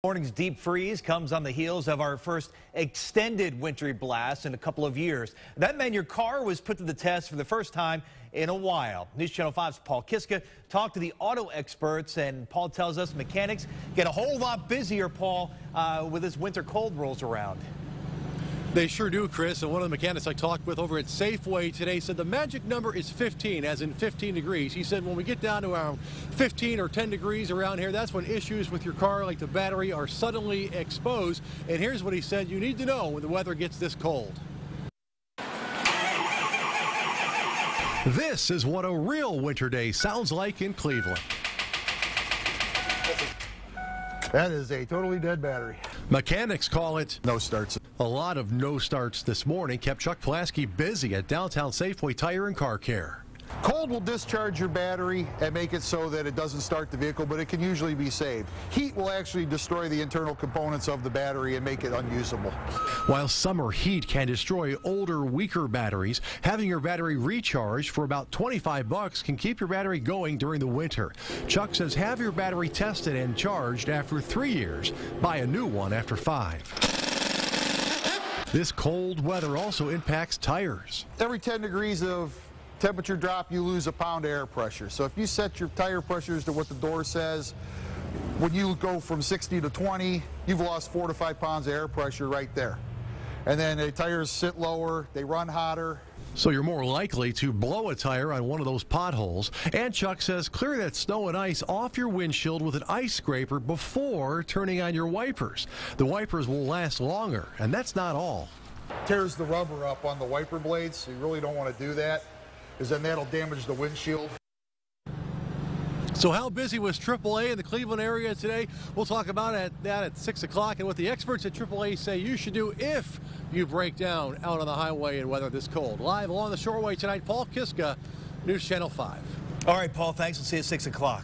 Morning's deep freeze comes on the heels of our first extended wintry blast in a couple of years. That meant your car was put to the test for the first time in a while. News Channel 5's Paul Kiska talked to the auto experts, and Paul tells us mechanics get a whole lot busier, Paul, with this winter cold rolls around. They sure do, Chris. And one of the mechanics I talked with over at Safeway today said the magic number is 15, as in 15 degrees. He said when we get down to around 15 or 10 degrees around here, that's when issues with your car, like the battery, are suddenly exposed. And here's what he said you need to know when the weather gets this cold. This is what a real winter day sounds like in Cleveland. That is a totally dead battery. Mechanics call it no starts. A lot of no starts this morning kept Chuck Pulaski busy at downtown Safeway Tire and Car Care. Cold will discharge your battery and make it so that it doesn't start the vehicle, but it can usually be saved. Heat will actually destroy the internal components of the battery and make it unusable. While summer heat can destroy older, weaker batteries, having your battery recharged for about $25 can keep your battery going during the winter. Chuck says have your battery tested and charged after 3 years. Buy a new one after 5. This cold weather also impacts tires. Every 10 degrees of temperature drop, you lose a pound of air pressure. So if you set your tire pressures to what the door says, when you go from 60 to 20, you've lost 4 to 5 pounds of air pressure right there. And then the tires sit lower, they run hotter. So you're more likely to blow a tire on one of those potholes. And Chuck says clear that snow and ice off your windshield with an ice scraper before turning on your wipers. The wipers will last longer, and that's not all. Tears the rubber up on the wiper blades, so you really don't want to do that, because then that'll damage the windshield. So how busy was AAA in the Cleveland area today? We'll talk about that at 6 o'clock and what the experts at AAA say you should do if you break down out on the highway and weather this cold. Live along the Shoreway tonight, Paul Kiska, News Channel 5. All right, Paul, thanks. We'll see you at 6 o'clock.